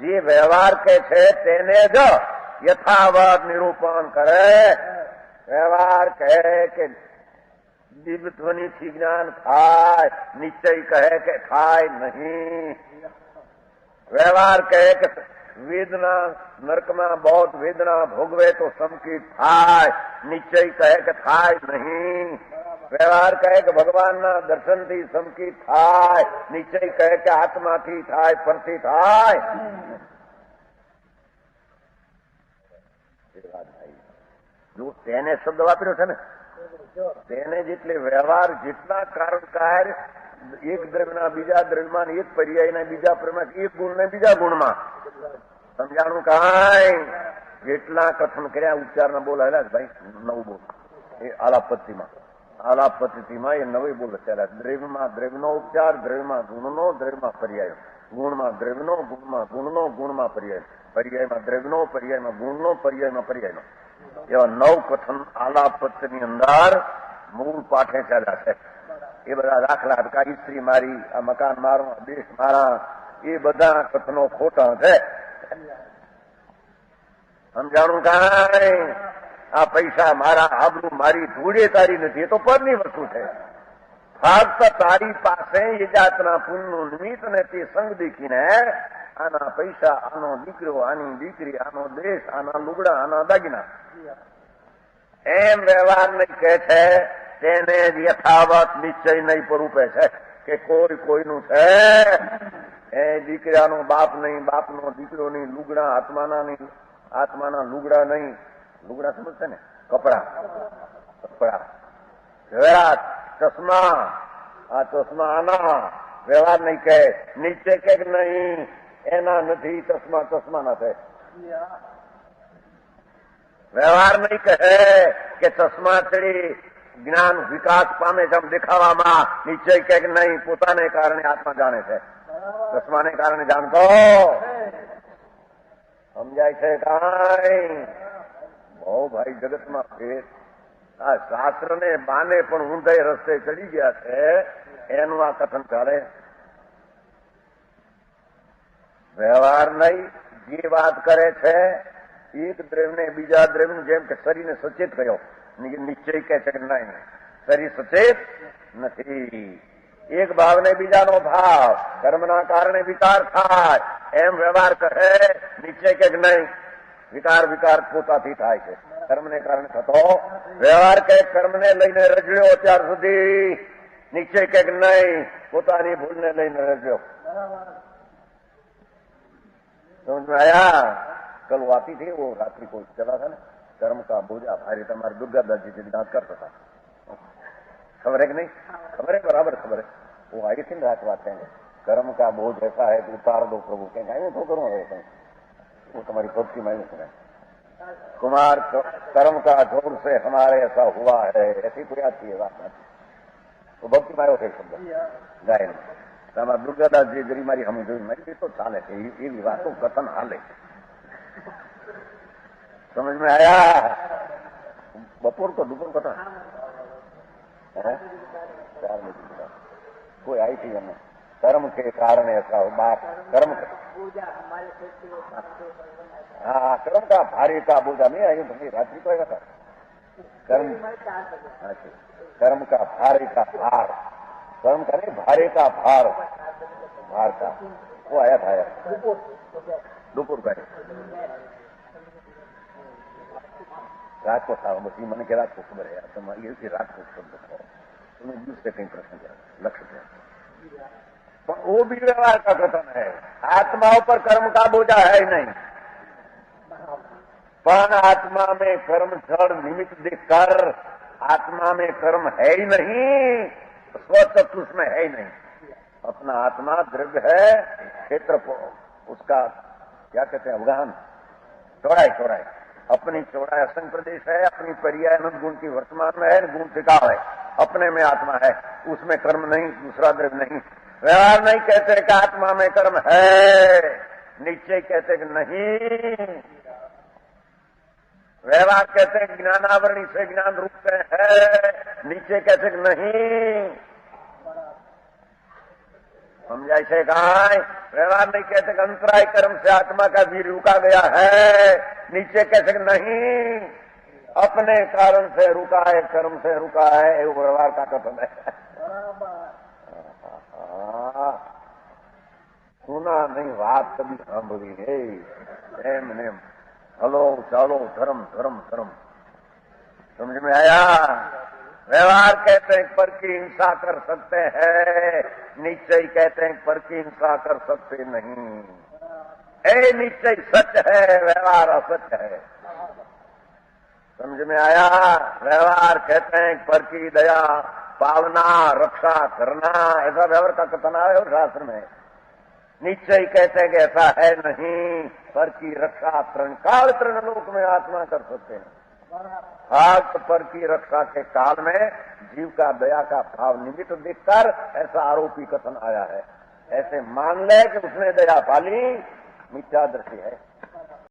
જે વ્યવહાર કે છે તેને જ યથાવત નિરૂપણ કરે. વ્યવહાર કહે કે દિવ્યધ્વનિથી જ્ઞાન થાય, નિશ્ચય કહે કે થાય નહીં. વ્યવહાર કહે કે વેદના નરકમાં બહુ વેદના ભોગવે તો સંકિત થાય, નિશ્ચય કહે કે થાય નહીં. વ્યવહાર કહે કે ભગવાનના દર્શનથી સંકિત થાય, નિશ્ચય કહે કે આત્માથી થાય, પરથી થાય. જો તેને શબ્દ વાપર્યો છે ને, તેને જેટલે વ્યવહાર જેટલા કારણ કાર્ય એક દ્રવ્યના બીજા દ્રવ્યમાં, એક પર્યાયના બીજા પર્યાયમાં, એક ગુણને બીજા ગુણમાં સમજાણું કાંઈ જેટલા કથન કર્યા ઉચ્ચારના બોલાયેલા ભાઈ નવું બોલ એ આલાપદ્ધતિમાં એ નવી બોલ ચાલ્યા. દ્રવ્યમાં દ્રવ્યનો ઉપચાર, દ્રવ્યમાં ગુણનો, દ્રવ્યમાં પર્યાય, ગુણમાં દ્રવ્યનો, ગુણમાં ગુણનો, ગુણમાં પર્યાય, પર્યાયમાં દ્રવ્યનો, પર્યાયમાં ગુણનો, પર્યાયમાં પર્યાયનો, એવા નવ કથન આલાપદ્ધતિની અંદર મૂળ પાઠે ચાલ્યા છે. એ બધા દાખલા હતા, સ્ત્રી મારી, આ મકાન મારો, દેશ મારા, એ બધા કથનો ખોટા છે. સમજાણું કાંઈ આ પૈસા મારા, આબરૂ મારી, ધૂળે તારી નથી, એ તો પરની વસ્તુ છે. ફક્ત તારી પાસે એ જાતના પુણ્યનું નિમિત્ત ને તે સંગ દેખીને આના પૈસા, આનો દીકરો, આની દીકરી, આનો દેશ, આના લુગડા, આના દાગીના એમ વ્યવહાર નહીં કહે છે. તેને જ યથાવત નિશ્ચય નહીં સ્વરૂપે છે કે કોઈ કોઈનું છે. એ દીકરાનો બાપ નહીં, બાપનો દીકરો નહીં, લુગડા આત્માના નહીં, આત્માના લુગડા નહીં, લુગડા સમજશે ને, કપડા, ઝવેરાત, ચશ્મા, આ ચશ્મા આના. વ્યવહાર નહીં કહે, નિશ્ચય કે નહીં એના નથી ચશ્મા, ચશ્મા ના થાય. વ્યવહાર નહીં કહે કે ચશ્મા ચડી જ્ઞાન વિકાસ પામે છે દેખાવામાં, નિશ્ચય કે નહીં પોતાને કારણે આત્મા જાણે છે, ચશ્માને કારણે જાણતો. સમજાય છે કાંઈ? બહુ ભાઈ જગતમાં ફેર. આ શાસ્ત્રને બાને પણ ઊંધાઈ રસ્તે ચડી ગયા છે, એનું આ કથન ચાલે. વ્યવહાર નહીં, જે વાત કરે છે એક દ્રવ્યને બીજા દ્રવ્યને, જેમ કે શરીરને સચેત કર્યો, નિશ્ચય કે છે કે નહીં, શરીર સચેત નથી. એક ભાવને બીજાનો ભાવ, કર્મના કારણે વિકાર થાય એમ વ્યવહાર કહે, નિશ્ચય કે નહીં વિકાર પોતાથી થાય છે, કર્મને કારણે થતો. વ્યવહાર કે કર્મને લઈને રજડ્યો અત્યાર સુધી, નિશ્ચય કે નહીં પોતાની ભૂલને લઈને રજ્યો. समझ में आया? कल वो आती थी, वो रात्रि को चला था ना, कर्म का बोझा भारी था. हमारे दुर्गा दास जी सिद्धांत करता था, खबर है कि नहीं? खबर है, बराबर खबर है. वो आई थी रात बात कहेंगे कर्म का बोझ ऐसा है कि उतार दो प्रभु. कहेंगे मैं तो करूंगा, वो तुम्हारी भक्ति मैंने सुना. कुमार कर्म का जोर से हमारे ऐसा हुआ है, ऐसी कोई आती है बात. तो भक्ति में આવ્યો છે શબ્દ ગાયન. તમારા દુર્ગાદાસજી ગરી મારી હમી જોઈ મારી તો ચાલે છે, એવી વાતો કથન હાલે. समझ में आया? बपोर को दोपहर को था 4 बजे कोई आई थी हमें, कर्म के कारण ऐसा हो बात, कर्म हाँ कर्म का भारी का बोझा नहीं आई तो रात्रि को आएगा था. कर्म कर्म का भारी का भार, कर्म का नहीं भारी का भार, भार का वो आया था यार दोपहर का रात को था. बस मैंने क्या रात को खबर है यार, तुम ये रात को शब्द कहो, तुम्हें दूसरे कहीं प्रश्न किया लक्ष्य किया. पर वो भी व्यवहार का कथन है. आत्माओं पर कर्म का बोझा है ही नहीं, पर आत्मा में कर्म जड़ निमित्त देखकर आत्मा में कर्म है ही नहीं, स्वतत्व उसमें है ही नहीं. अपना आत्मा द्रव्य है, क्षेत्र उसका क्या कहते हैं अवगाहन, चौड़ाई, अपनी चौड़ाई असंग प्रदेश है, अपनी पर्याय अनंत गुण की वर्तमान में है, गुण टिकाव है, अपने में आत्मा है, उसमें कर्म नहीं, दूसरा द्रव्य नहीं. व्यवहार नहीं कहते कि आत्मा में कर्म है, निश्चय कहते कि नहीं. व्यवहार कहते हैं ज्ञानावरणी से ज्ञान रूप से है, निश्चय कहते कि नहीं. समझाई से कहा व्यवहार नहीं कहते कि अंतराय कर्म से आत्मा का वीर रुका गया है। नीचे कहते नहीं, अपने कारण से रुका है, कर्म से रुका है, वो व्यवहार का कथन है। सुना नहीं बात कभी सांभली है एम नेम। हलो चलो धर्म धर्म धर्म, समझ में आया? व्यवहार कहते हैं पर की हिंसा कर सकते हैं, निश्चय कहते हैं पर की हिंसा कर सकते नहीं। निश्चय सच है, व्यवहार असत्य है। समझ में आया? व्यवहार कहते हैं पर की दया पालना रक्षा करना, ऐसा व्यवहार का कथन आया है शास्त्र में। निश्चय कहते हैं कि ऐसा है नहीं, पर की रक्षा तरण काल तरण लोक में आत्मा कर सकते हैं। हाथ पर की रक्षा के काल में जीव का दया का भाव निमित्त देखकर ऐसा आरोपी कथन आया है। ऐसे मान ले कि उसने दया पाली, मिथ्या दृष्टि है।